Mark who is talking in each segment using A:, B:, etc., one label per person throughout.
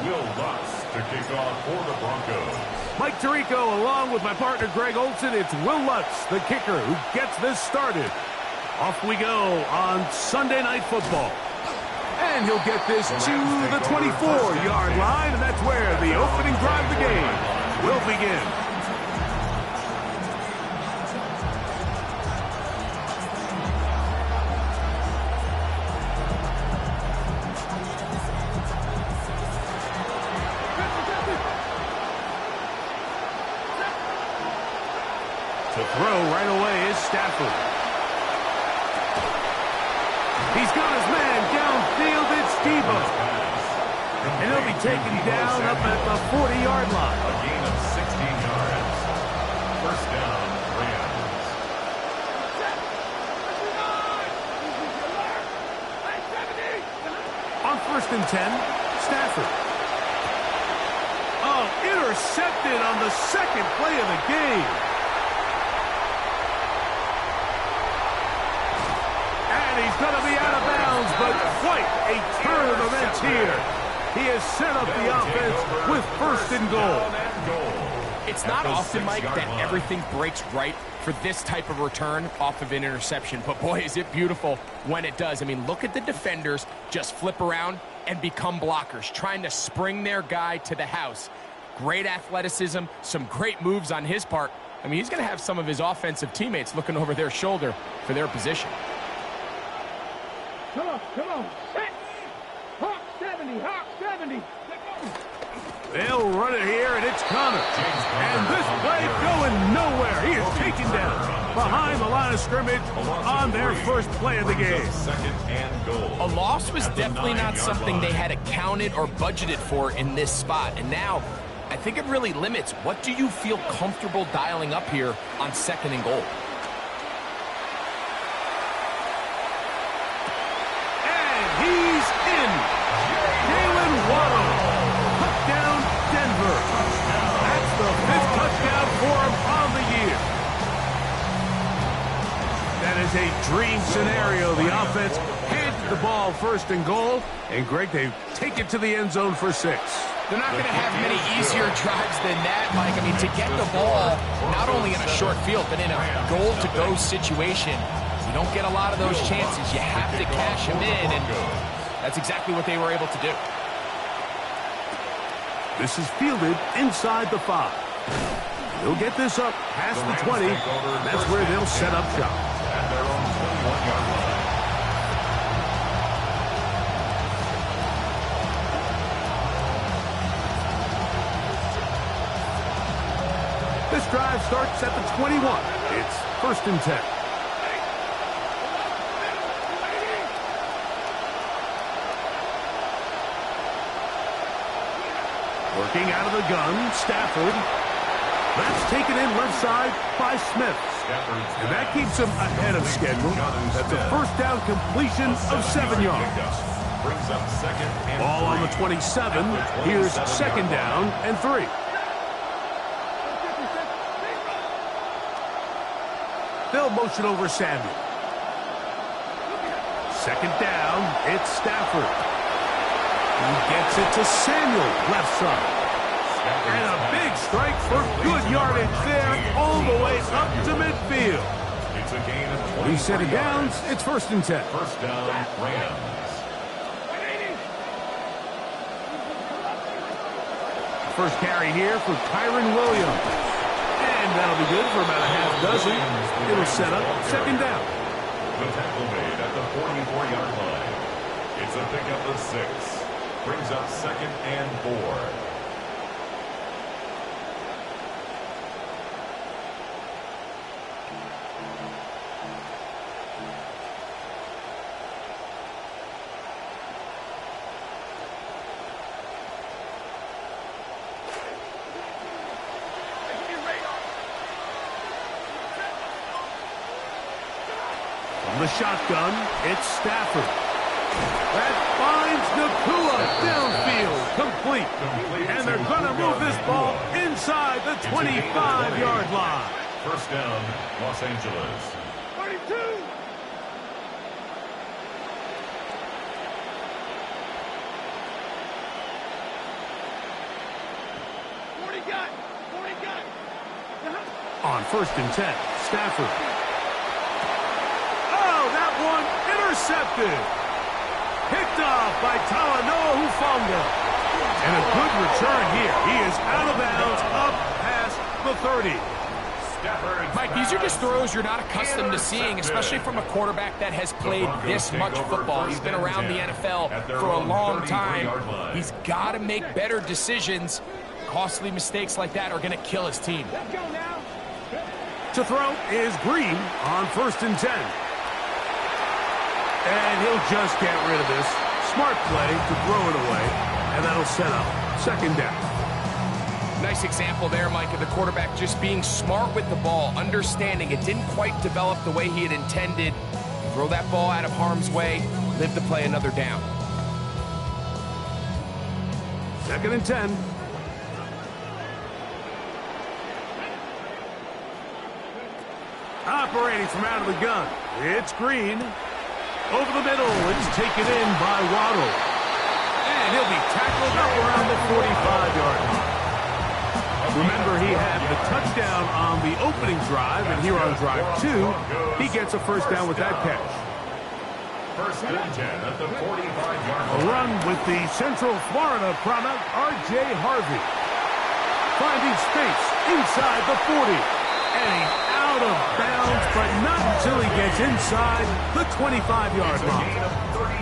A: Will Lutz to kick off for the Broncos.
B: Mike Tirico along with my partner Greg Olson. It's Will Lutz, the kicker, who gets this started. Off we go on Sunday Night Football. And he'll get this to the 24-yard line, and that's where the opening drive of the game will begin. To throw right away is Stafford. He's got his man downfield. It's Debo. And he'll be taken down up at the 40-yard line.
A: A gain of 16 yards. First down, Rams.
B: On 1st and 10, Stafford. Oh, intercepted on the second play of the game. He's going to be out of bounds, but quite a turn of events here. He has set up the offense with 1st and goal.
C: It's not often, Mike, that everything breaks right for this type of return off of an interception. But, boy, is it beautiful when it does. I mean, look at the defenders just flip around and become blockers, trying to spring their guy to the house. Great athleticism, some great moves on his part. I mean, he's going to have some of his offensive teammates looking over their shoulder for their position.
D: Come on. Hawk 70, Hawk 70.
B: They'll run it here, and it's Connor. And this play going nowhere. He is taken down behind the line of scrimmage on their first play of the game.
A: Second and goal.
C: A loss was definitely not something they had accounted or budgeted for in this spot. And now, I think it really limits. What do you feel comfortable dialing up here on 2nd and goal?
B: A dream scenario. The offense handed the ball 1st and goal, and Greg, they take it to the end zone for 6.
C: They're not going to have many easier drives than that, Mike. I mean, to get the ball not only in a short field, but in a goal-to-go situation, you don't get a lot of those chances. You have to cash them in, and that's exactly what they were able to do.
B: This is fielded inside the 5. They'll get this up past the 20. That's where they'll set up shop.
A: At their own 21-yard line.
B: This drive starts at the 21. It's 1st and 10. Working out of the gun, Stafford. That's taken in left side by Smith. And that keeps him ahead of schedule. That's a first down completion of 7 yards. Ball on the 27. Here's 2nd down and 3. They'll motion over Samuel. 2nd down, it's Stafford. He gets it to Samuel, left side. And a big strike for good yardage there, all the way up to midfield.
A: It's a gain of 20.
B: He set it down. It's 1st and 10.
A: First down, Rams.
B: First carry here for Kyron Williams. And that'll be good for about a half dozen. It'll set up 2nd down.
A: The tackle made at the 44-yard line. It's a pickup of 6. Brings up 2nd and 4.
B: From the shotgun, it's Stafford. That finds Nakua downfield, complete. And they're going to move this ball inside the 25-yard line.
A: First down, Los Angeles.
D: 32.
B: On 1st and 10, Stafford. Oh, that one intercepted. Picked off by Talanoa Hufanga. And a good return here. He is out of bounds up past the 30.
C: Mike, these are just throws you're not accustomed to seeing, especially from a quarterback that has played this much football. He's been around the NFL for a long time. He's got to make better decisions. Costly mistakes like that are going to kill his team.
B: To throw is Green on 1st and 10. And he'll just get rid of this. Smart play to throw it away. And that'll set up 2nd down.
C: Nice example there, Mike, of the quarterback just being smart with the ball, understanding it didn't quite develop the way he had intended. Throw that ball out of harm's way, live to play another down.
B: 2nd and 10. Operating from out of the gun, it's Green. Over the middle, it's taken in by Waddle. And he'll be tackled up around the 45-yard line. Remember, he had the touchdown on the opening drive, and here on drive 2, he gets a 1st down with that catch.
A: 1st and 10 at the 45-yard line.
B: A run with the Central Florida product, R.J. Harvey. Finding space inside the 40. And he's out of bounds, but not until he gets inside the 25-yard line.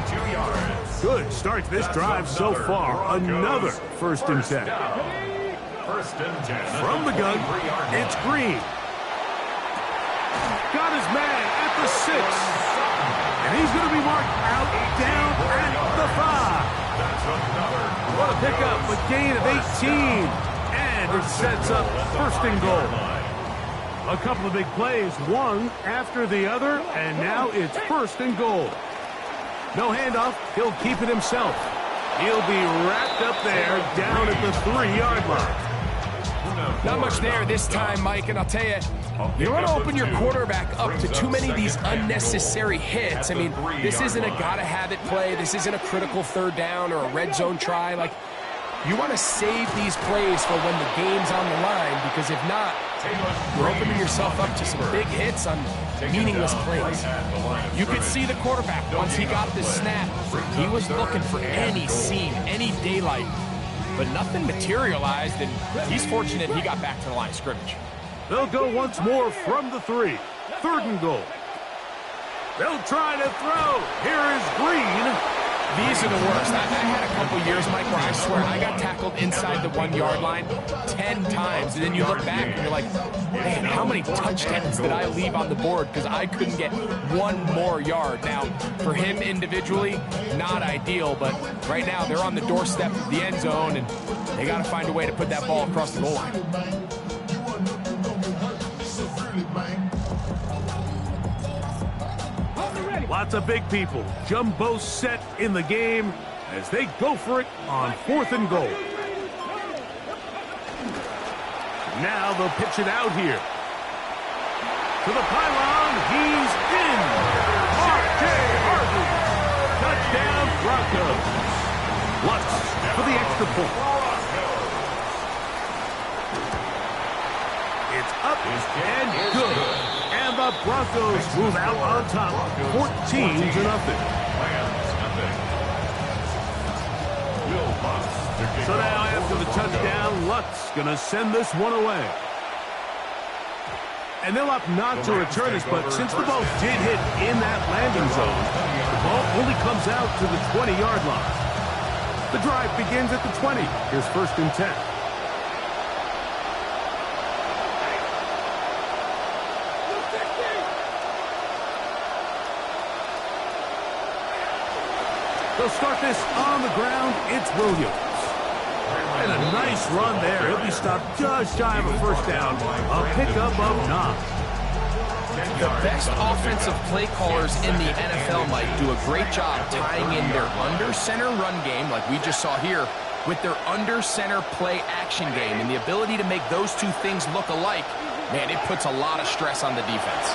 A: 32 yards.
B: Good start to this drive so far. Another 1st and 10.
A: 1st and 10.
B: From the gun, it's Green. Got his man at the 6. And he's going to be marked out down at the 5.
A: That's another.
B: What a pickup, a gain of 18. And it sets up 1st and goal. A couple of big plays, one after the other, and now it's 1st and goal. No handoff, he'll keep it himself. He'll be wrapped up there down at the 3-yard line.
C: Not much there this time, Mike, and I'll tell you, you don't want to open your quarterback up to too many of these unnecessary hits. I mean, this isn't a gotta-have-it play. This isn't a critical 3rd down or a red zone try. Like, you want to save these plays for when the game's on the line, because if not, you're opening yourself up to some big hits on meaningless plays. You could see the quarterback, once he got this snap, he was looking for any seam, any daylight, but nothing materialized, and he's fortunate he got back to the line of scrimmage.
B: They'll go once more from the 3. 3rd and goal. They'll try to throw. Here is Green.
C: These are the worst. I had a couple years, Mike, where I swear I got tackled inside the 1-yard line 10 times, and then you look back and you're like, man, how many touchdowns did I leave on the board because I couldn't get one more yard? Now, for him individually, not ideal, but right now they're on the doorstep of the end zone, and they got to find a way to put that ball across the goal line.
B: Lots of big people. Jumbo set in the game as they go for it on 4th and goal. Now they'll pitch it out here. To the pylon, he's in. R.J. Harvey. Touchdown, Broncos. Lutz for the extra point. It's up and good. And the Broncos move out on top, 14-0. So now after the touchdown, Lutz going to send this one away. And they'll opt not to return this, but since the ball did hit in that landing zone, the ball only comes out to the 20-yard line. The drive begins at the 20. Here's 1st and 10. They'll start this on the ground. It's Williams. And a nice run there. He'll be stopped just shy of a 1st down. A pickup of 9.
C: The best offensive play callers in the NFL, Mike, do a great job tying in their under-center run game, like we just saw here, with their under-center play action game. And the ability to make those two things look alike, man, it puts a lot of stress on the defense.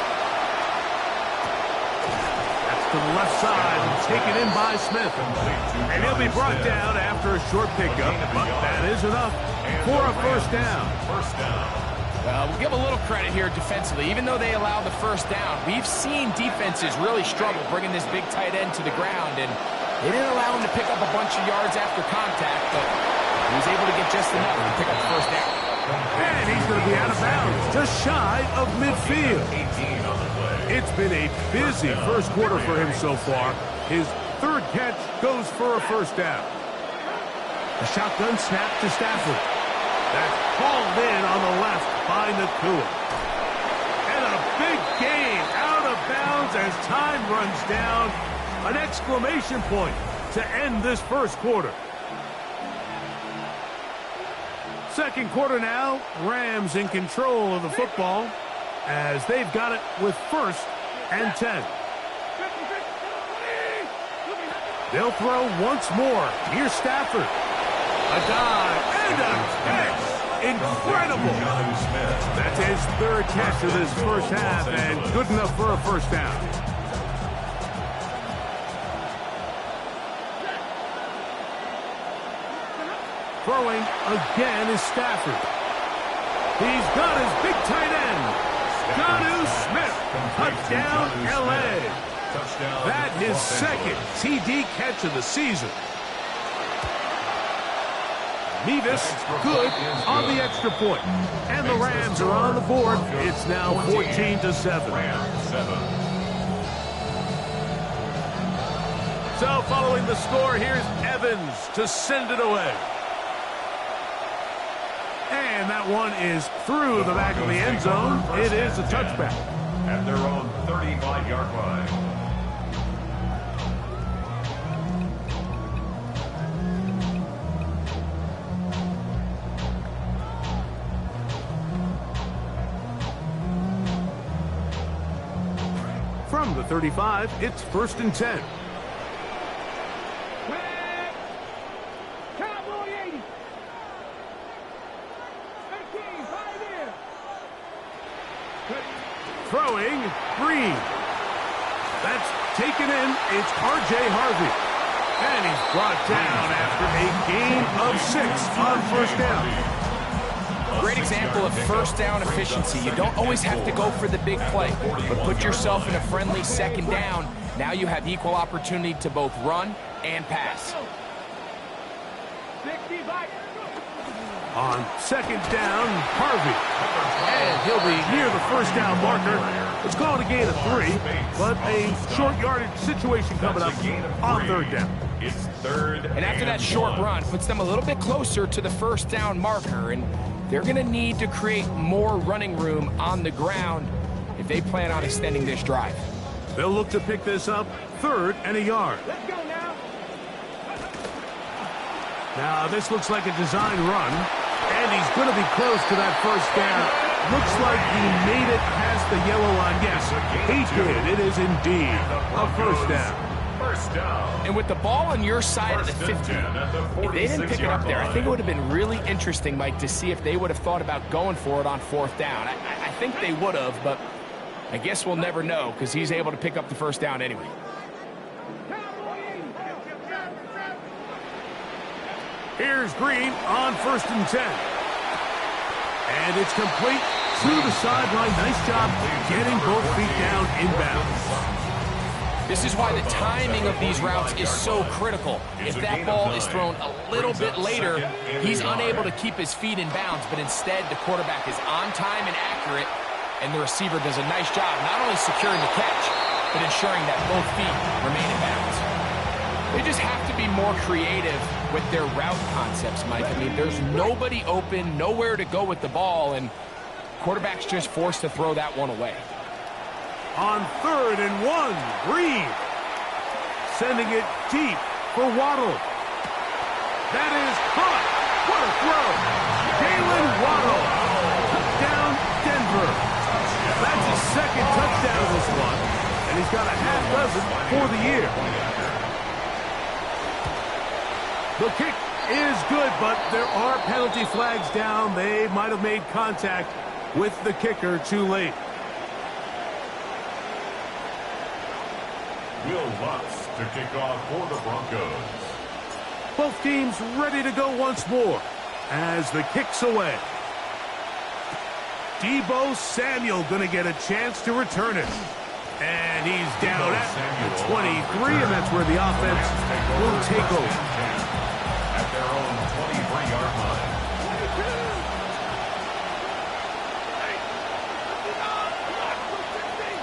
B: That's to the left side and taken in by Smith. And he'll be brought down after a short pickup, but that is enough for a first down.
C: We'll give a little credit here defensively. Even though they allow the first down, we've seen defenses really struggle bringing this big tight end to the ground, and they didn't allow him to pick up a bunch of yards after contact, but he was able to get just enough to pick up the first down.
B: And he's going to be out of bounds, just shy of midfield. It's been a busy first quarter for him so far. His third catch goes for a first down. A shotgun snap to Stafford. That's hauled in on the left by Nakua. And a big gain out of bounds as time runs down. An exclamation point to end this first quarter. Second quarter now, Rams in control of the football as they've got it with 1st and 10. They'll throw once more. Here's Stafford. A dive and a catch. Incredible. That's his 3rd catch of this first half and good enough for a first down. Throwing again is Stafford. He's got his big tight end. gotw Smith. Touchdown, L.A. That his 2nd TD catch of the season. Mevis, good on the extra point. And the Rams are on the board. It's now 14-7. So following the score, here's Evans to send it away. And that one is through the back of the end zone. It is a touchback.
A: At their own 35-yard line.
B: From the 35, it's 1st and 10. Throwing, Green. That's taken in. It's R.J. Harvey. And he's brought down after a gain of 6 on first down.
C: Great example of first down efficiency. You don't always have to go for the big play, but put yourself in a friendly 2nd down. Now you have equal opportunity to both run and pass.
B: On 2nd down, Harvey. And he'll be near the first down marker. Let's call it a gain of 3, but a short yardage situation coming up on 3rd down.
A: It's 3rd.
C: And after that short run, puts them a little bit closer to the first down marker, and they're going to need to create more running room on the ground if they plan on extending this drive.
B: They'll look to pick this up 3rd and a yard.
D: Let's go now.
B: Now this looks like a design run, and he's going to be close to that first down. Looks like he made it past the yellow line. Yes, he did. It is indeed a first down.
A: First down.
C: And with the ball on your side of the 50, if they didn't pick it up there, I think it would have been really interesting, Mike, to see if they would have thought about going for it on 4th down. I think they would have, but I guess we'll never know because he's able to pick up the first down anyway.
B: Here's Green on 1st and 10. And it's complete to the sideline. Nice job getting both feet down inbounds.
C: This is why the timing of these routes is so critical. If that ball is thrown a little bit later, he's unable to keep his feet in bounds, but instead the quarterback is on time and accurate, and the receiver does a nice job not only securing the catch, but ensuring that both feet remain in bounds. They just have to be more creative with their route concepts, Mike. I mean, there's nobody open, nowhere to go with the ball, and quarterback's just forced to throw that one away.
B: On 3rd and 1, Green. Sending it deep for Waddle. That is caught. What a throw. Jalen Waddle. Touchdown, Denver. That's his 2nd touchdown this one. And he's got a half dozen for the year. The kick is good, but there are penalty flags down. They might have made contact with the kicker too late.
A: Will Lutz to kick off for the Broncos.
B: Both teams ready to go once more as the kick's away. Deebo Samuel going to get a chance to return it. And he's down at the 23, and that's where the offense will take over.
A: At their own 23-yard line.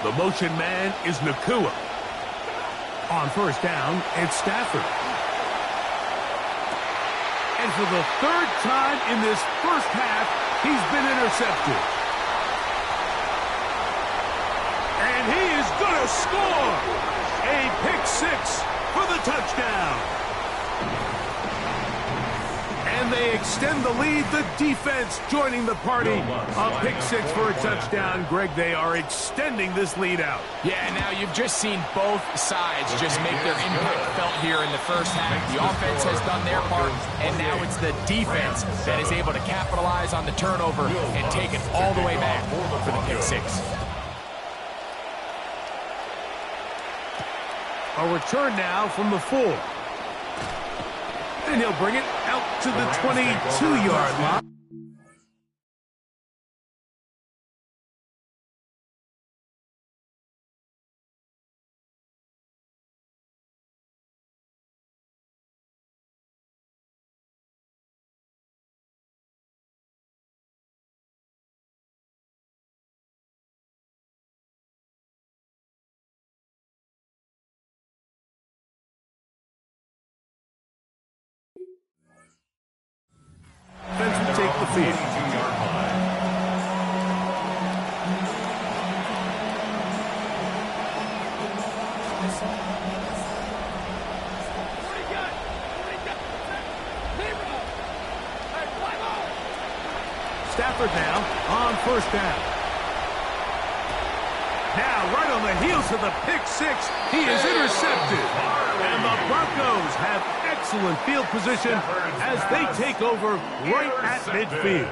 B: The motion man is Nakua. On first down, it's Stafford. And for the third time in this first half, he's been intercepted. And he is going to score! A pick six for the touchdown. And they extend the lead. The defense joining the party. A pick six for a touchdown. Greg, they are extending this lead out.
C: Yeah, now you've just seen both sides just make their impact felt here in the first half. The offense has done their part, and now it's the defense that is able to capitalize on the turnover and take it all the way back for the pick six.
B: A return now from the 4. And he'll bring it out to the 22-yard line. Defense will take the field.
A: 22-yard line.
B: Stafford now on first down. Now right on the heels of the pick six, he is intercepted. And the Broncos have excellent field position as they take over right at midfield.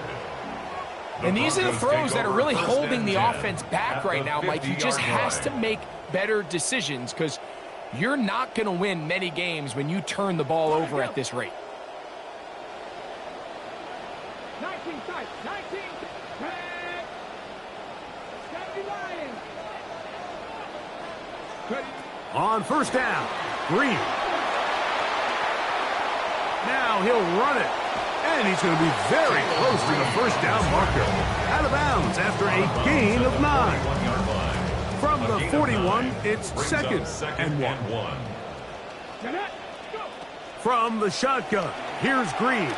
C: And these are the throws that are really holding the offense back right now, Mike. He just has to make better decisions because you're not going to win many games when you turn the ball over at this rate.
D: 19 tight, 19 tag. 70 Lions.
B: On first down, Green. Now he'll run it. And he's going to be very close to the first down marker. Out of bounds after a gain of 9. From the 41, it's second and one. From the shotgun, here's Green.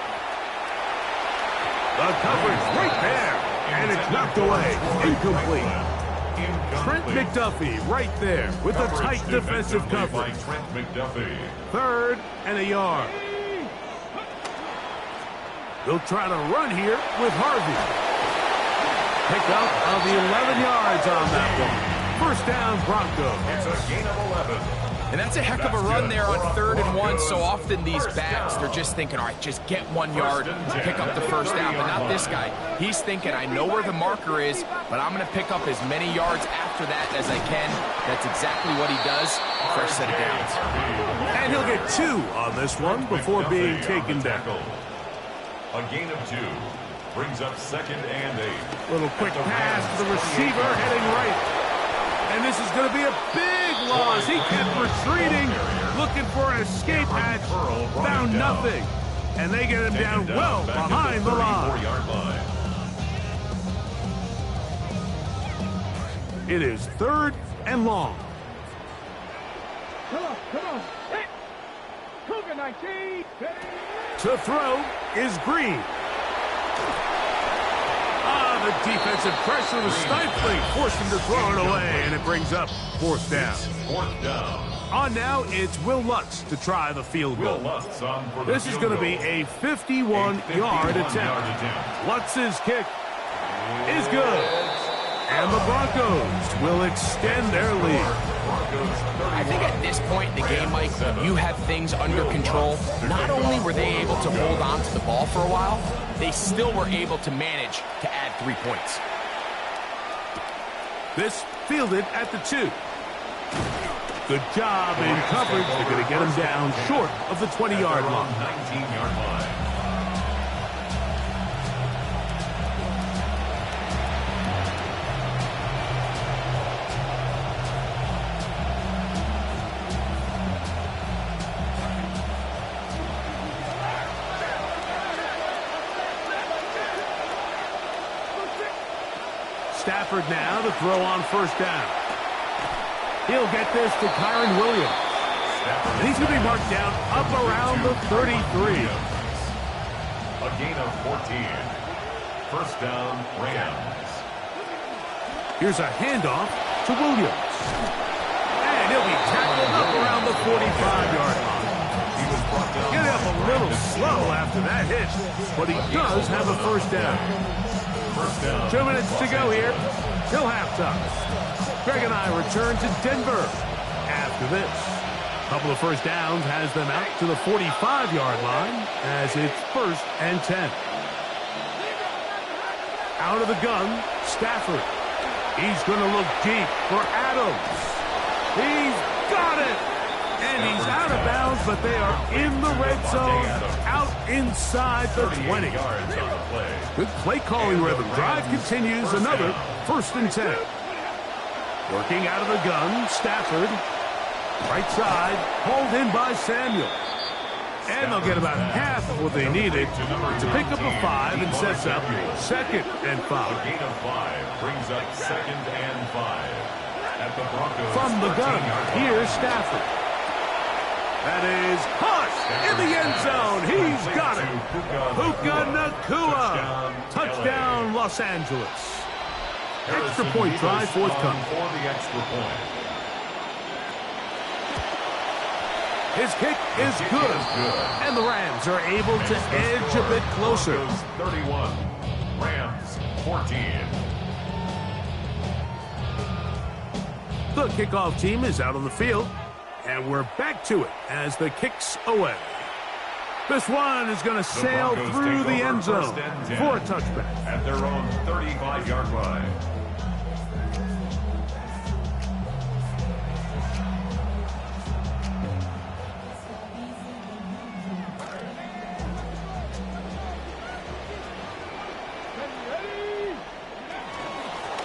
B: The coverage right there. And it's knocked away. Incomplete. Trent McDuffie right there with a tight defensive coverage. Third and a yard. They'll try to run here with Harvey. Pick up of the 11 yards on that one. First down, Broncos.
A: It's a gain of 11.
C: And that's a heck of a run there on 3rd and 1. So often these backs, they're just thinking, all right, just get 1 yard, pick up the first down. But not this guy. He's thinking, I know where the marker is, but I'm going to pick up as many yards after that as I can. That's exactly what he does. Fresh set of downs.
B: And he'll get 2 on this one before being taken down.
A: A gain of 2 brings up 2nd and 8.
B: Little quick pass to the receiver heading right. And this is going to be a big loss. He kept retreating, looking for an escape hatch, found nothing. And they get him down well behind the line. It is 3rd and long.
D: Come on. Hit. Cougar 19.
B: To throw is Green. The defensive pressure was stifling, forced him to throw it away, and it brings up 4th down.
A: 4th down.
B: On now, it's Will Lutz to try the field goal. This is going to be a 51-yard attempt. Lutz's kick is good. And the Broncos will extend their lead.
C: I think at this point in the game, Mike, when you have things under control, not only were they able to hold on to the ball for a while, they still were able to manage to add 3 points.
B: This fielded at the 2. Good job in coverage. They're going to get him down short of the 20-yard line.
A: 19-yard line.
B: Stafford now to throw on first down. He'll get this to Kyron Williams. And he's going to be marked down up around the 33.
A: A gain of 14. First down, Rams.
B: Here's a handoff to Williams. And he'll be tackled up around the 45-yard line. Getting up a little slow after that hit, but he does have a first down. 2 minutes to go here till halftime. Greg and I return to Denver after this. A couple of first downs has them out to the 45-yard line as it's 1st and 10. Out of the gun, Stafford. He's going to look deep for Adams. He's got it! And he's out of bounds, but they are in the red zone, out inside the 20. Good play calling rhythm. Drive continues, another 1st and 10. Working out of the gun, Stafford. Right side, hauled in by Samuel. And they'll get about half of what they needed to pick up a 5 and sets up 2nd and 5.
A: A gain of 5 brings up 2nd and 5. At the Broncos.
B: From the gun, here's Stafford. That is Hush in the end zone. He's got it. Puka Nacua. Touchdown, Los Angeles. Extra point try forthcoming.
A: For the extra point.
B: His kick is good. And the Rams are able to edge a bit closer.
A: 31. Rams 14.
B: The kickoff team is out on the field. And we're back to it as the kick's away. This one is going to sail through the end zone for a touchback.
A: At their own 35-yard line.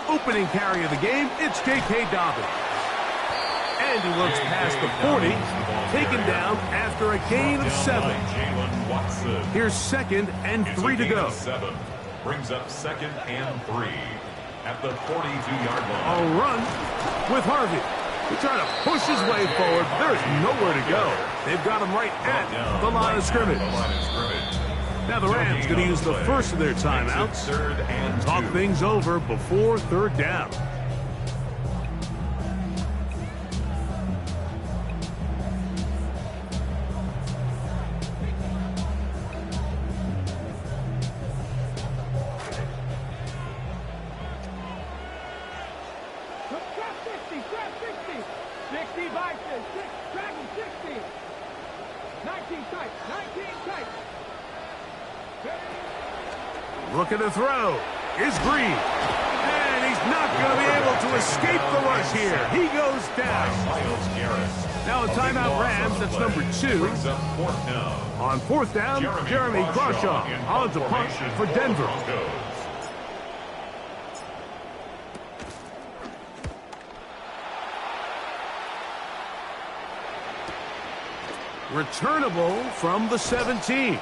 B: Opening carry of the game, it's J.K. Dobbins. And he looks past the 40, taken down after a gain of 7. Here's 2nd and 3 to go.
A: 7 brings up 2nd and 3 at the 42-yard line.
B: A run with Harvey. He's trying to push his way forward. There's nowhere to go. They've got him right at the line of scrimmage. Now the Rams going to use the first of their timeouts. Talk things over before 3rd down. Looking to throw is Green. And he's not going to be able to escape the rush here. He goes down. Now a timeout Rams, that's number 2. On 4th down, Jeremy Crawshaw on to punt for Denver. Returnable from the 17.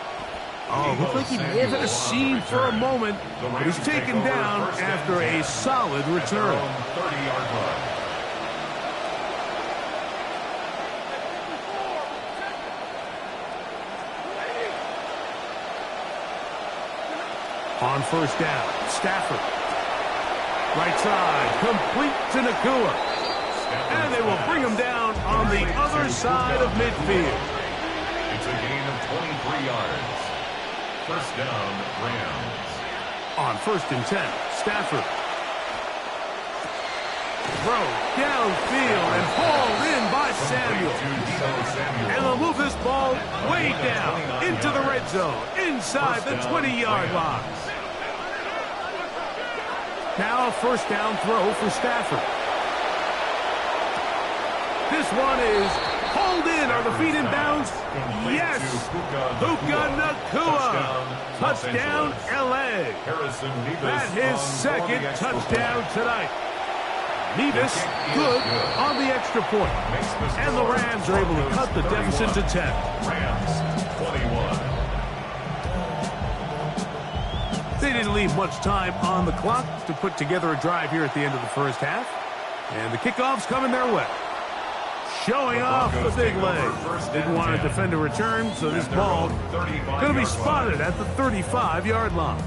B: Oh, looked like he may have had a seam for a moment, but he's taken down after a solid return.
A: 30-yard line.
B: On 1st down, Stafford. Right side, complete to Nacua. And they will bring him down on the other side of midfield.
A: It's a gain of 23 yards. 1st down, Rams.
B: On 1st and 10, Stafford. Throw downfield and hauled in by Samuel. And they'll move this ball way down into the red zone, inside the 20-yard line. Now a 1st down throw for Stafford. This one is hauled in. Are the feet in bounds? Yes. Puka Nacua. Touchdown, L.A. That's his second touchdown tonight. Nevis good on the extra point. And the Rams are able to cut the deficit to 10.
A: Rams 21.
B: They didn't leave much time on the clock to put together a drive here at the end of the first half. And the kickoff's coming their way. Showing off the big leg. Didn't want to defend a return, so this ball going to be spotted at the 35-yard line.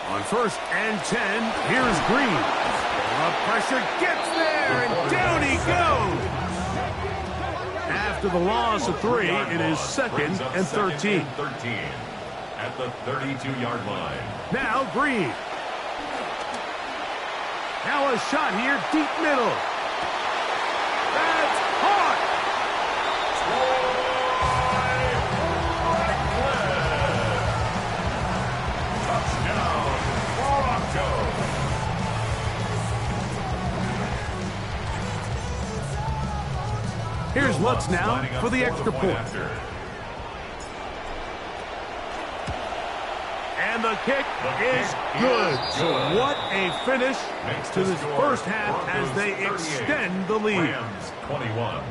B: On 1st and 10, here's Green. The pressure gets there, and down he goes. After the loss of 3, it is 2nd and 13.
A: At the 32-yard line.
B: Now Green. Now a shot here, deep middle. That's hot. Here's Lutz now for the extra point. And the kick is good. So what a finish to this first half as they extend the lead.
A: Rams 21.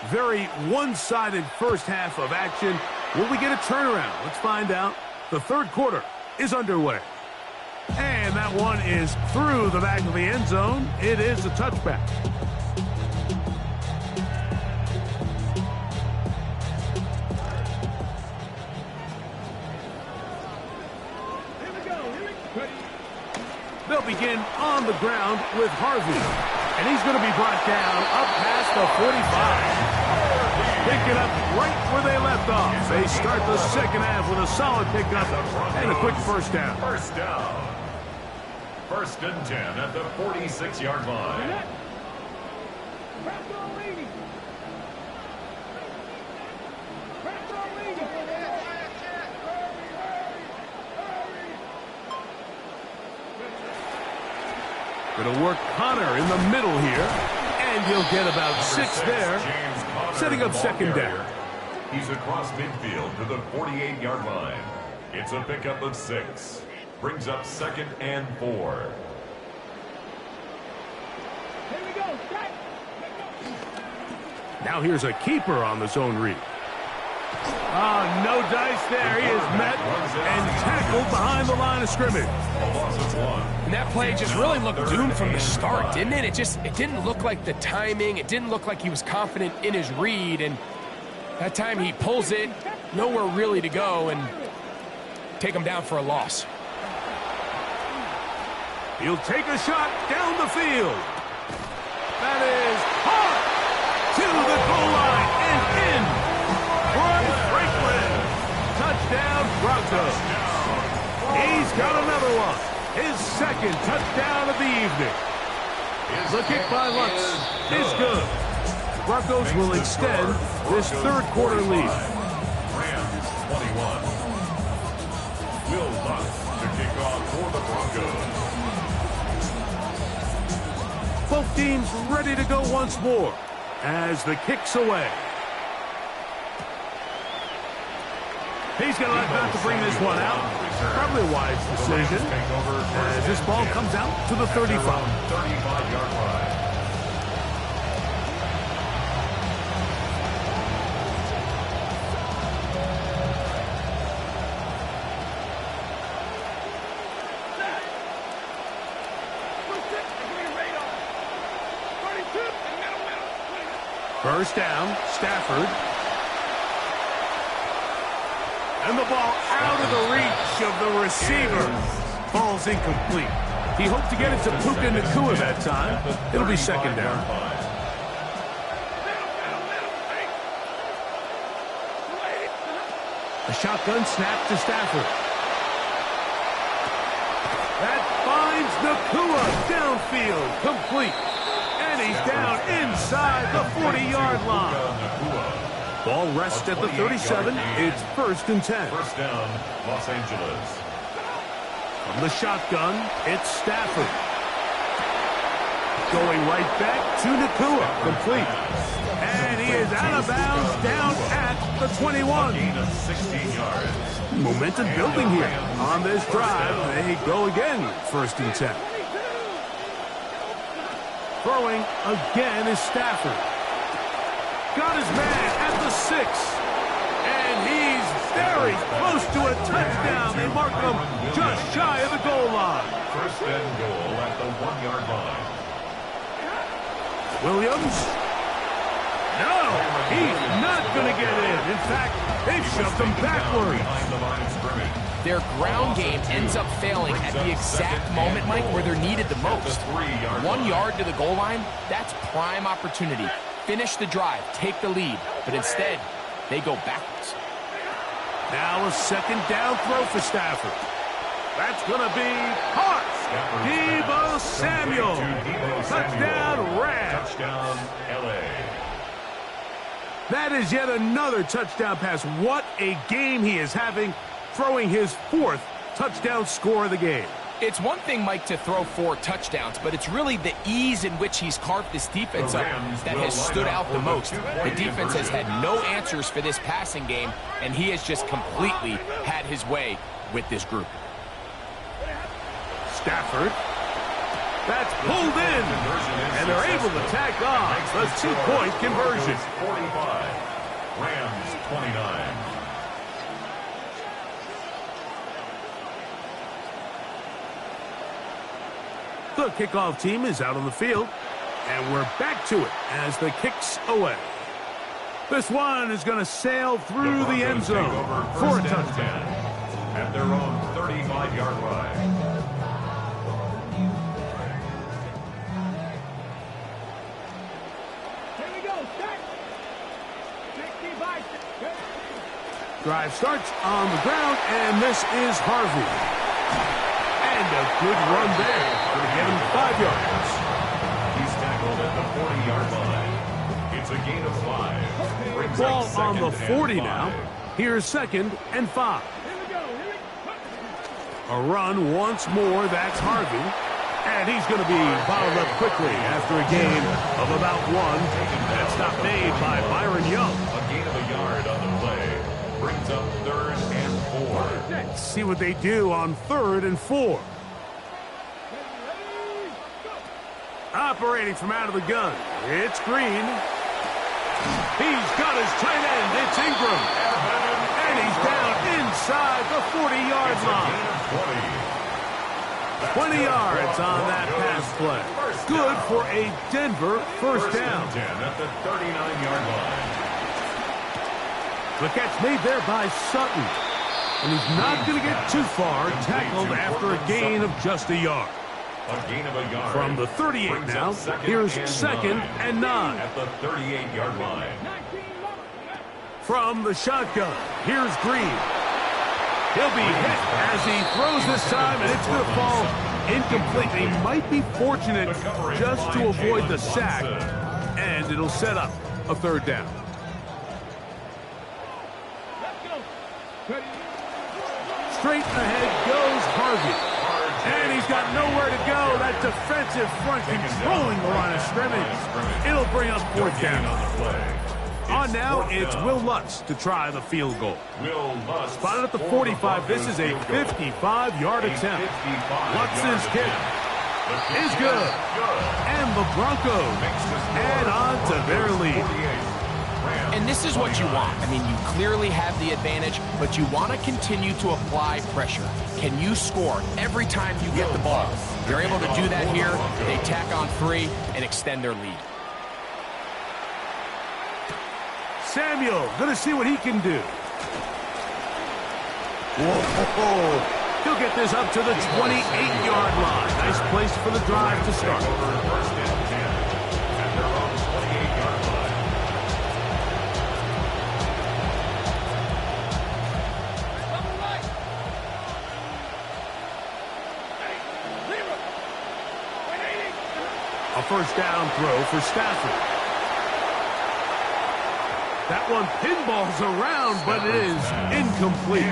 B: Very one-sided first half of action. Will we get a turnaround? Let's find out. The third quarter is underway. And that one is through the back of the end zone. It is a touchback. They'll begin on the ground with Harvey. And he's going to be brought down up past the 45. Picking up right where they left off. They start the second half with a solid pickup and a quick first down.
A: First down. 1st and 10 at the 46-yard line.
B: Going to work Connor in the middle here. And you'll get about 6 there. Setting up second down.
A: He's across midfield to the 48-yard line. It's a pickup of 6. Brings up 2nd and 4.
B: Now here's a keeper on the zone read. No dice there. He is met and tackled behind the line of scrimmage.
C: And that play just really looked doomed from the start, didn't it? It didn't look like the timing. It didn't look like he was confident in his read. And that time he pulls it, nowhere really to go, and take him down for a loss.
B: He'll take a shot down the field. That is hot to the goal line and in. Roy Franklin. Touchdown, Broncos. He's got another one. His second touchdown of the evening. The kick by Lutz is good. The Broncos will extend this third quarter lead.
A: Rams 21. Will Lutz to kick off for the Broncos.
B: Both teams ready to go once more as the kick's away. He's going to elect not to bring this one out. Probably a wise decision as this ball comes out to the 35.
A: 35-yard line.
B: First down, Stafford. And the ball out of the reach of the receiver. Ball's incomplete. He hoped to get it to Puka Nacua that time. It'll be second down. A shotgun snap to Stafford. That finds Nacua downfield, complete. And he's down inside the 40-yard line. Ball rests at the 37. It's 1st and 10.
A: First down, Los Angeles.
B: From the shotgun, it's Stafford. Going right back to Nacua, complete. And he is out of bounds down at the 21.
A: Gain of 16 yards.
B: Momentum building here. On this drive, they go again, 1st and 10. Throwing again is Stafford. Got his man at the 6. And he's very close to a touchdown. They mark him just shy of the goal line.
A: First and goal at the 1-yard line.
B: Williams. No, he's not going to get in. In fact, they've shoved him backwards.
A: Behind the line of scrimmage.
C: Their ground game ends up failing at the exact moment, Mike, where they're needed the most. 1 yard to the goal line, that's prime opportunity. Finish the drive, take the lead, but instead, they go backwards.
B: Now a second down throw for Stafford. That's going to be caught. Deebo Samuel. Touchdown, Rams.
A: Touchdown, L.A.
B: That is yet another touchdown pass. What a game he is having, throwing his 4th touchdown score of the game.
C: It's one thing, Mike, to throw 4 touchdowns, but it's really the ease in which he's carved this defense up that has stood out the most. The defense has had no answers for this passing game, and he has just completely had his way with this group.
B: Stafford. That's pulled in, and they're able to tack on the 2-point conversion.
A: 45, Rams 29.
B: The kickoff team is out on the field, and we're back to it as the kick's away. This one is going to sail through the end zone for a touchdown.
A: At their own 35-yard line.
B: Drive starts on the ground, and this is Harvey. And a good run there to get him 5 yards.
A: He's tackled at the 40-yard line. It's a gain of 5. Brings
B: Ball
A: up
B: on the 40
A: and
B: now.
A: 5.
B: Here's 2nd and 5. A run once more. That's Harvey. And he's going to be bottled up quickly after a gain of about 1. That stop made by Byron Young.
A: A gain of a yard on the play. Brings up 3rd and 4.
B: Let's see what they do on 3rd and 4. Operating from out of the gun, it's Green. He's got his tight end, it's Ingram. And he's down inside the 40-yard line. 20 yards on that pass play. Good for a Denver first down.
A: 10 at the 39-yard line.
B: The catch made there by Sutton. And he's not going to get too far, tackled after a gain of just a yard.
A: A gain of a yard.
B: From the 38 now, here's 2nd and 9.
A: At the 38-yard line.
B: From the shotgun, here's Green. He'll be hit as he throws this time, and it's going to fall incomplete. He might be fortunate just to avoid the sack, and it'll set up a 3rd down. Straight ahead goes Harvey. And he's got nowhere to go. That defensive front controlling the line of scrimmage. It'll bring up 4th down. On now, it's Will Lutz to try the field goal. Spotted at the 45. This is a 55-yard attempt. Lutz's kick is good. And the Broncos add on to their lead.
C: And this is what you want. I mean, you clearly have the advantage, but you want to continue to apply pressure. Can you score every time you get the ball? They're able to do that here. They tack on 3 and extend their lead.
B: Samuel, going to see what he can do. Whoa. He'll get this up to the 28-yard line. Nice place for the drive to start.
A: First and 10 at their own 28-yard line.
B: A first down throw for Stafford. That one pinballs around, but it is incomplete.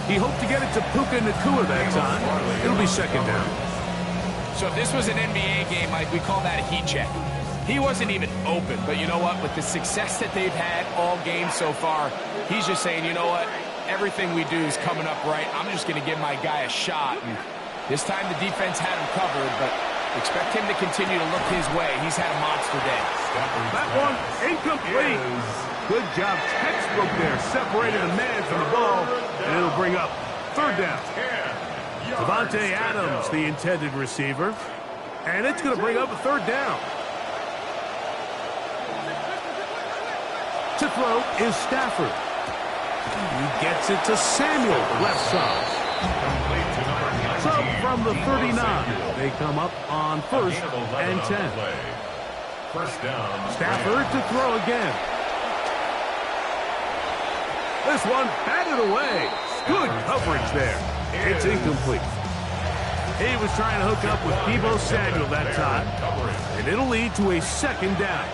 B: He hoped to get it to Puka Nacua that time. It'll be second down.
C: So if this was an NBA game, Mike, we call that a heat check. He wasn't even open, but you know what? With the success that they've had all game so far, he's just saying, you know what? Everything we do is coming up right. I'm just going to give my guy a shot. And this time the defense had him covered, but expect him to continue to look his way. He's had a monster day.
B: That one incomplete. Good job. Textbook there. Separated the man from the ball, and it'll bring up third down. Devontae Adams, the intended receiver, and it's going to bring up a third down. To throw is Stafford. He gets it to Samuel, left side. So from the 39, they come up on first and 10.
A: First down.
B: Stafford to throw again. This one batted away. Good coverage there. It's incomplete. He was trying to hook up with Deebo Samuel that time, and it'll lead to a second down.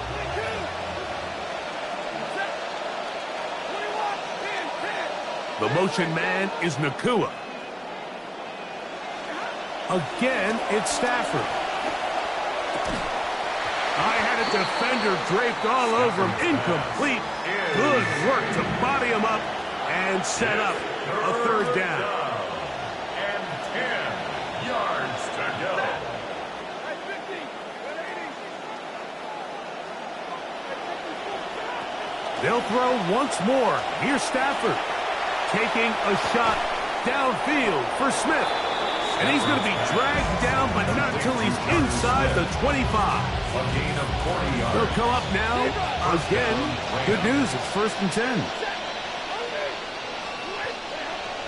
B: The motion man is Nacua. Again, it's Stafford. I had a defender draped all over him. Incomplete. Good work to body him up and set up a third down.
A: And 10 yards to go.
B: They'll throw once more. Here's Stafford taking a shot downfield for Smith. And he's going to be dragged down, but not until he's inside the 25.
A: A gain of 40 yards.
B: They'll come up now again. Good news, it's first and 10.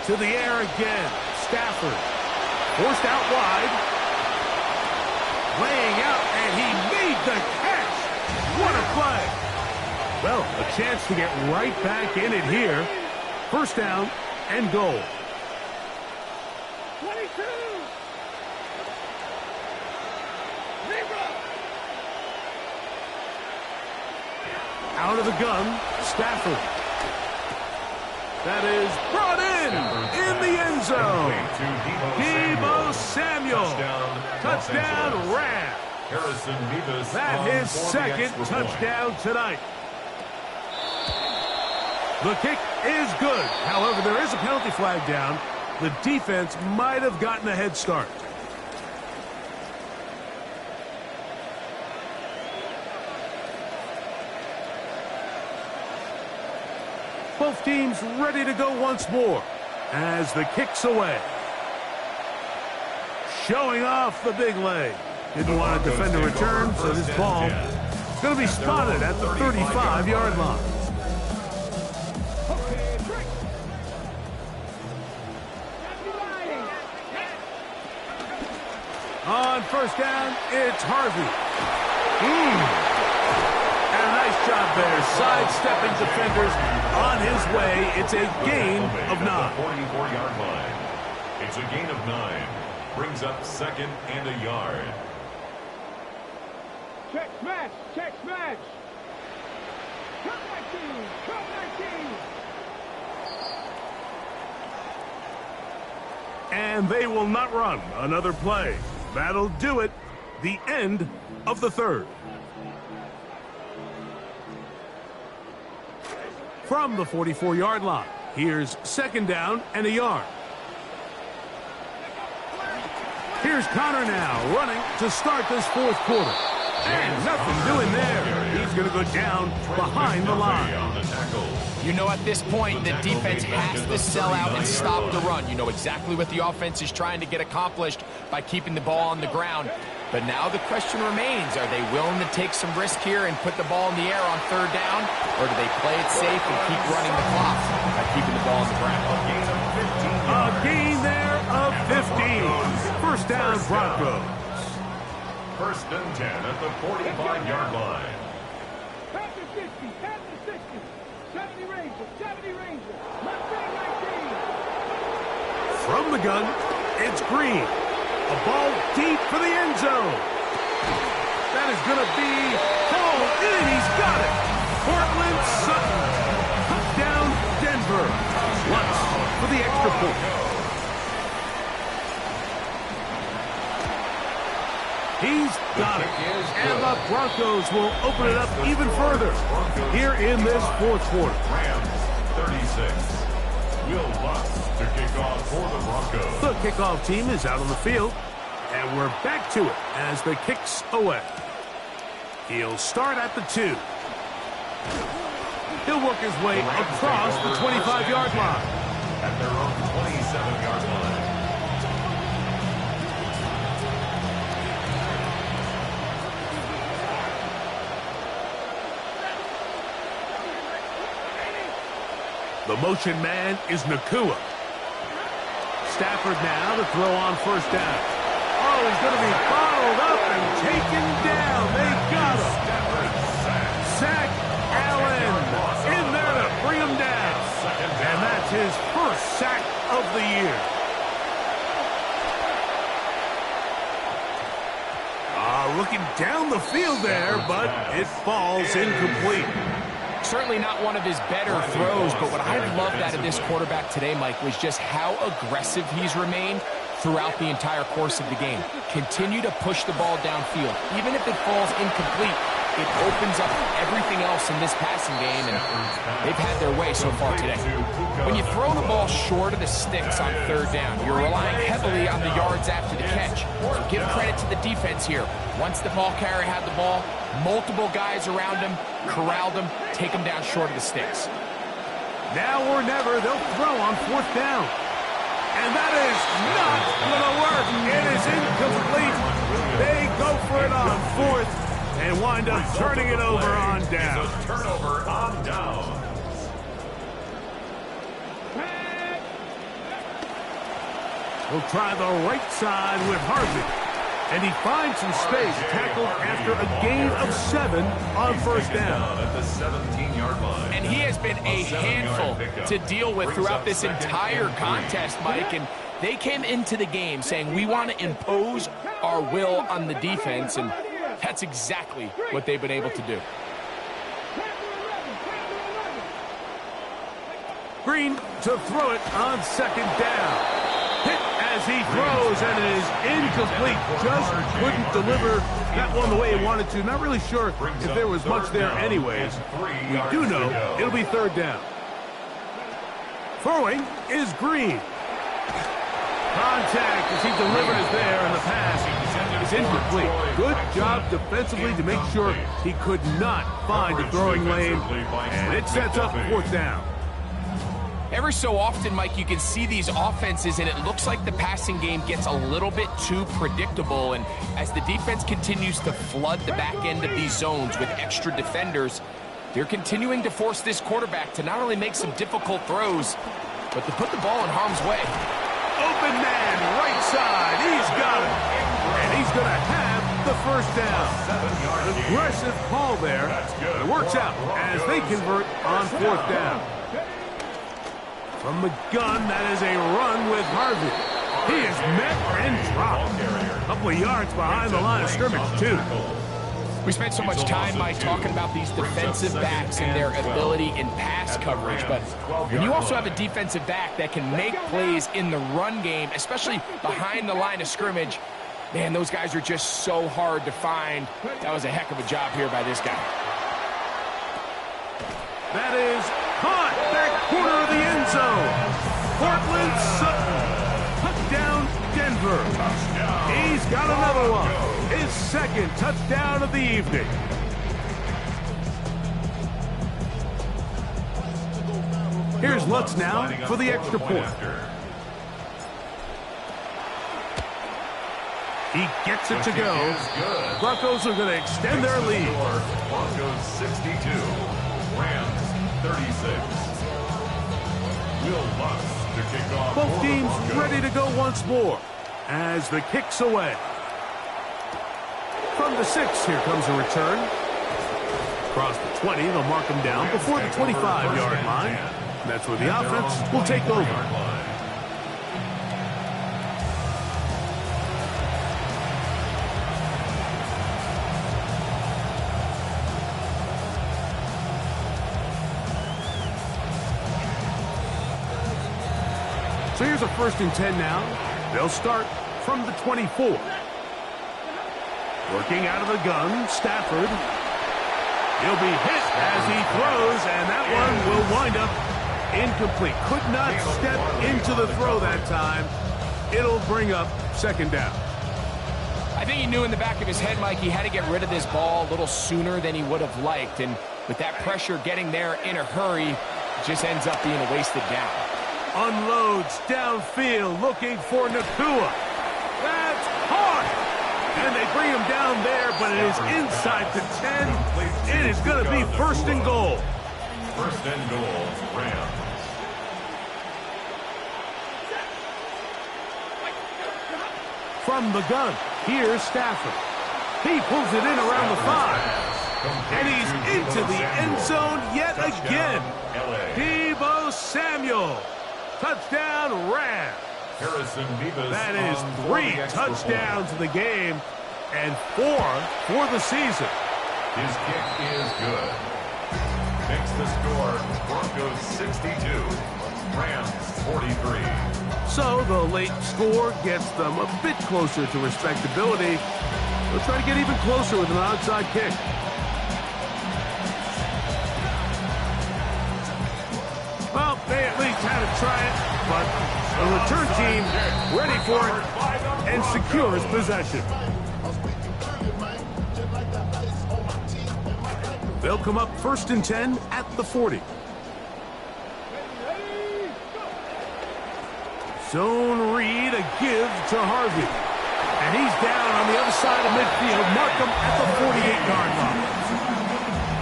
B: To the air again. Stafford. Forced out wide. Laying out, and he made the catch. What a play. Well, a chance to get right back in it here. First down and goal.
D: 22.
B: Out of the gun, Stafford. That is brought in the end zone. Deebo Samuel. Touchdown, Rams.
A: Harrison Mevis.
B: That his second touchdown tonight. The kick is good. However, there is a penalty flag down. The defense might have gotten a head start. Both teams ready to go once more as the kick's away. Showing off the big leg. Didn't want to defend a return, so this ball is going to be spotted at the 35-yard line. On first down, it's Harvey. And a nice job there, sidestepping defenders on his way. It's a gain of 9.
A: 44-yard line. It's a gain of 9. Brings up second and a yard.
D: Check smash, check smash. Come 19, come 19.
B: And they will not run another play. That'll do it. The end of the third. From the 44-yard line, here's second down and a yard. Here's Connor now running to start this fourth quarter. And nothing doing there. He's going to go down behind the line.
C: You know, at this point, the defense has to sell out and stop the run. You know exactly what the offense is trying to get accomplished by keeping the ball on the ground. But now the question remains, are they willing to take some risk here and put the ball in the air on third down? Or do they play it safe and keep running the clock by keeping the ball on the ground?
B: down, Broncos.
A: First and 10 at the 45-yard line.
D: Pass the 50, pass the 60. 70 Rangers, 70 Rangers. Mustang 19.
B: From the gun, it's Green. A ball deep for the end zone. That is going to be hauled in. He's got it. Portland Sutton. Touchdown, Denver. Lutz for the extra point. He's got it. And the Broncos will open it up even further here in this fourth quarter.
A: Rams 36. Will Lutz to kick off for the Broncos.
B: The kickoff team is out on the field, and we're back to it as the kick's away. He'll start at the 2. He'll work his way across the 25-yard line.
A: At their own 27-yard line.
B: The motion man is Nakua. Stafford now to throw on first down. Oh, he's going to be bottled up and taken down. They got him. Zach Allen in there to bring him down. And that's his first sack of the year. Looking down the field there, but it falls incomplete.
C: Certainly not one of his better throws, but what I loved out of this quarterback today, Mike, was just how aggressive he's remained throughout the entire course of the game. Continue to push the ball downfield. Even if it falls incomplete, it opens up everything else in this passing game, and they've had their way so far today. When you throw the ball short of the sticks on third down, you're relying heavily on the yards after the catch. So give credit to the defense here. Once the ball carrier had the ball, multiple guys around him, corralled him, take him down short of the sticks.
B: Now or never, they'll throw on fourth down. And that is not going to work. It is incomplete. They go for it on fourth and wind up turning it over on down.
A: It's a turnover on down.
B: He'll try the right side with Harvey. And he finds some space, tackled after a gain of 7 on first down.
A: At the 17-yard line.
C: And he has been a handful to deal with throughout this entire contest, Mike. And they came into the game saying, we want to impose our will on the defense. And that's exactly what they've been able to do.
B: Green to throw it on second down. Hit as he throws, and it is incomplete. Just couldn't deliver that one the way he wanted to. Not really sure if there was much there anyways. We do know it'll be third down. Throwing is Green. Contact as he delivered is there, and the pass is incomplete. Good job defensively to make sure he could not find a throwing lane, and it sets up fourth down.
C: Every so often, Mike, you can see these offenses, and it looks like the passing game gets a little bit too predictable. And as the defense continues to flood the back end of these zones with extra defenders, they're continuing to force this quarterback to not only make some difficult throws, but to put the ball in harm's way.
B: Open man, right side, he's got it. And he's going to have the first down. Aggressive call there. It works out as they convert on fourth down. From the gun, that is a run with Harvey. He is met and dropped. A couple of yards behind the line of scrimmage, too.
C: We spent so much time, Mike, talking about these defensive backs and their ability in pass coverage, but when you also have a defensive back that can make plays in the run game, especially behind the line of scrimmage, man, those guys are just so hard to find. That was a heck of a job here by this guy.
B: That is caught back corner of the end zone. Portland Sutton. Touchdown, Denver. He's got another one. His second touchdown of the evening. Here's Lutz now for the extra point. He gets it to go. Broncos are going to extend their lead.
A: Broncos 62. Rams 36. Will Lutz to kick off.
B: Both teams ready to go once more. as the kick's away. From the 6, here comes a return. Across the 20, they'll mark him down before the 25-yard line. And that's where the offense will take over. So here's a 1st and 10 now. They'll start from the 24. Working out of the gun, Stafford. He'll be hit as he throws, and that one will wind up incomplete. Could not step into the throw that time. It'll bring up 2nd down.
C: I think he knew in the back of his head, Mike, he had to get rid of this ball a little sooner than he would have liked. And with that pressure getting there in a hurry, it just ends up being a wasted down.
B: Unloads downfield, looking for Nakua. That's hard. And they bring him down there, but it is inside the 10. It is going to be 1st and goal.
A: 1st and goal, Rams.
B: From the gun, here's Stafford. He pulls it in around the 5. And he's into the end zone yet again. Deebo Samuel. Touchdown, Rams. That is 3 touchdowns in the game and 4 for the season.
A: His kick is good. Makes the score Broncos 62, Rams 43.
B: So the late score gets them a bit closer to respectability. They'll try to get even closer with an outside kick. Well, they at least had to try it, but the return team ready for it and secures possession. They'll come up 1st and 10 at the 40. Zone read, a give to Harvey. And he's down on the other side of midfield. Mark him at the 48-yard line.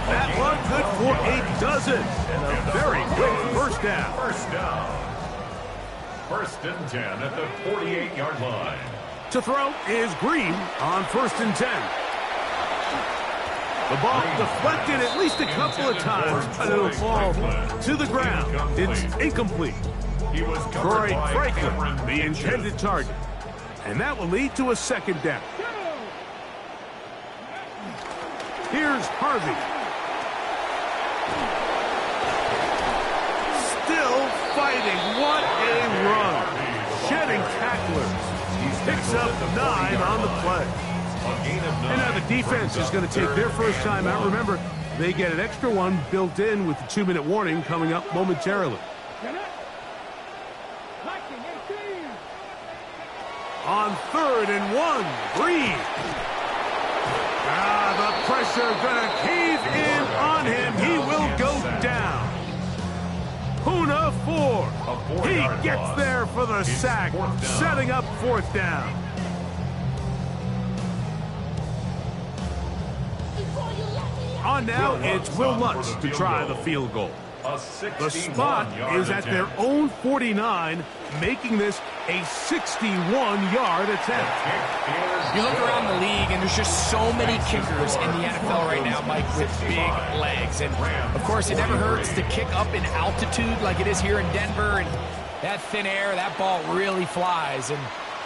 B: That one good for a dozen. And a very quick 1st down.
A: 1st down. 1st and 10 at the 48-yard line.
B: To throw is Green on 1st and 10. The ball deflected at least a couple of times, but it'll fall to the ground. It's incomplete. Troy Franklin, the intended target. And that will lead to a 2nd down. Here's Harvey. Still fighting. What a run. Shedding tacklers. He picks up 9 on the play. And now the defense is going to take their first time out. Remember, they get an extra one built in with the 2-minute warning coming up momentarily. On 3rd and 1, Green. The pressure going to cave in on him. He will go down. Puna 4. He gets there for the sack, setting up 4th down. On now, it's Will Lutz to try the field goal. The spot is at their own 49, making this a 61-yard attempt.
C: You look around the league, and there's just so many kickers in the NFL right now, Mike, with big legs. And, of course, it never hurts to kick up in altitude like it is here in Denver. And that thin air, that ball really flies. And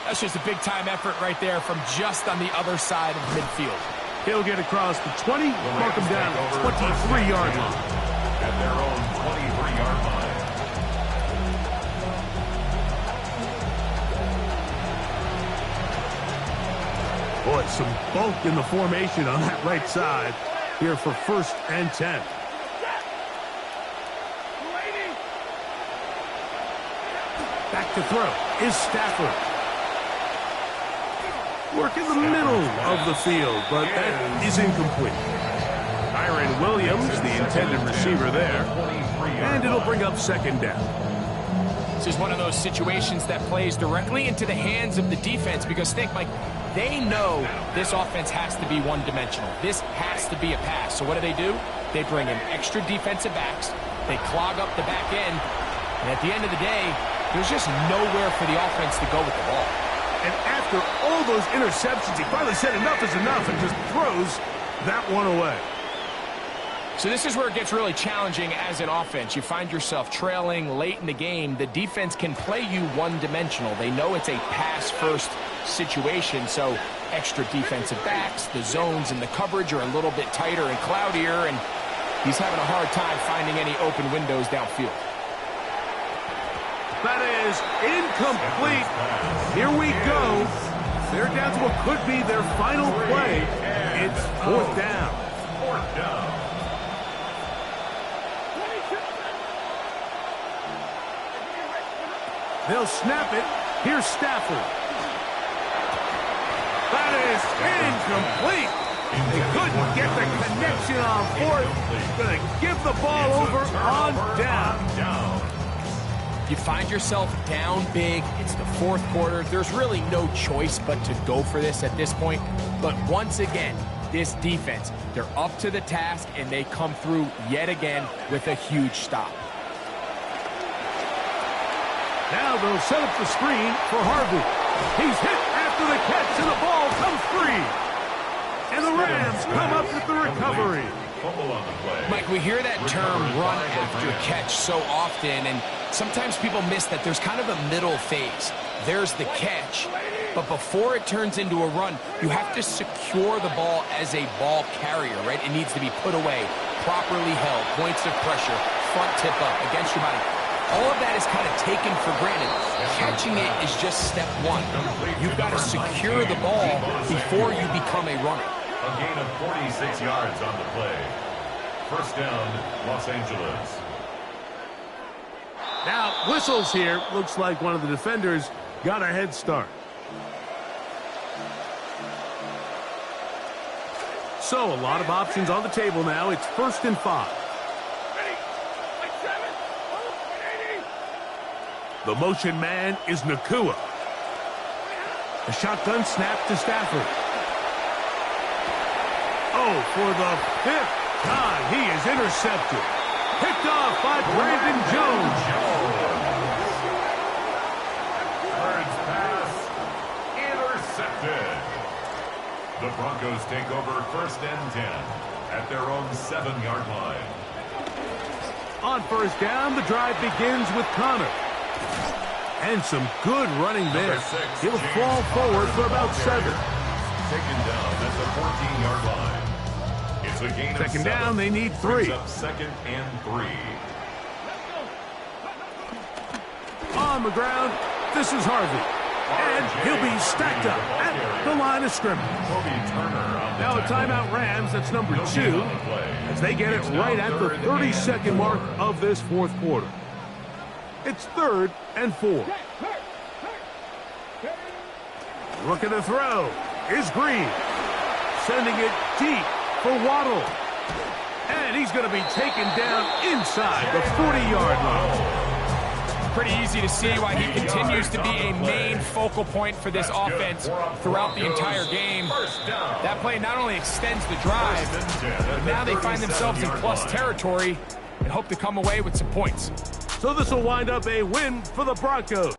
C: that's just a big-time effort right there from just on the other side of midfield.
B: He'll get across the 20, mark him down at the 23-yard line.
A: At their own 23-yard line.
B: Boy, some bulk in the formation on that right side here for 1st and 10. Back to throw is Stafford. Work in the middle of the field, but that is incomplete. Kyron Williams, the intended receiver there, and it'll bring up 2nd down.
C: This is one of those situations that plays directly into the hands of the defense because think, Mike, they know this offense has to be one-dimensional. This has to be a pass. So what do? They bring in extra defensive backs. They clog up the back end. And at the end of the day, there's just nowhere for the offense to go with the ball.
B: And after all those interceptions, he finally said enough is enough and just throws that one away.
C: So this is where it gets really challenging as an offense. You find yourself trailing late in the game. The defense can play you one-dimensional. They know it's a pass-first situation, so extra defensive backs, the zones and the coverage are a little bit tighter and cloudier, and he's having a hard time finding any open windows downfield.
B: That is incomplete. Here we go. They're down to what could be their final play. It's fourth down.
A: Fourth down.
B: They'll snap it. Here's Stafford. That is incomplete. They couldn't get the connection on fourth. Going to give the ball over on down.
C: You find yourself down big. It's the fourth quarter. There's really no choice but to go for this at this point. But once again, this defense, they're up to the task, and they come through yet again with a huge stop.
B: Now they'll set up the screen for Harvey. He's hit after the catch, and the ball comes free. And the Rams come up with the recovery.
C: Mike, we hear that term run after catch so often, and sometimes people miss that there's kind of a middle phase. There's the catch, but before it turns into a run, you have to secure the ball as a ball carrier, right? It needs to be put away, properly held, points of pressure, front tip up against your body. All of that is kind of taken for granted. Catching it is just step one. You've got to secure the ball before you become a runner.
A: A gain of 46 yards on the play. First down, Los Angeles.
B: Now, whistles here. Looks like one of the defenders got a head start. So, a lot of options on the table now. It's 1st and 5. The motion man is Nakua. The shotgun snap to Stafford. Oh, for the 5th time, he is intercepted. Picked off by Brandon Jones.
A: Bird's pass intercepted. The Broncos take over 1st and 10 at their own 7-yard line.
B: On 1st down, the drive begins with Connor. And some good running there. He'll fall forward for about 7.
A: Taken down at the 14-yard line. It's a gain of 7.
B: Second down, they need 3.
A: Up 2nd and 3.
B: On the ground, this is Harvey. And he'll be stacked up at the line of scrimmage. Now a timeout Rams, that's number 2, as they get it right at the 32nd mark of this fourth quarter. It's 3rd and 4. Look at the throw. Is Green. Sending it deep for Waddle. And he's going to be taken down inside the 40-yard line.
C: Pretty easy to see why he continues to be a main focal point for this offense throughout the entire game. That play not only extends the drive, but now they find themselves in plus territory and hope to come away with some points.
B: So this will wind up a win for the Broncos.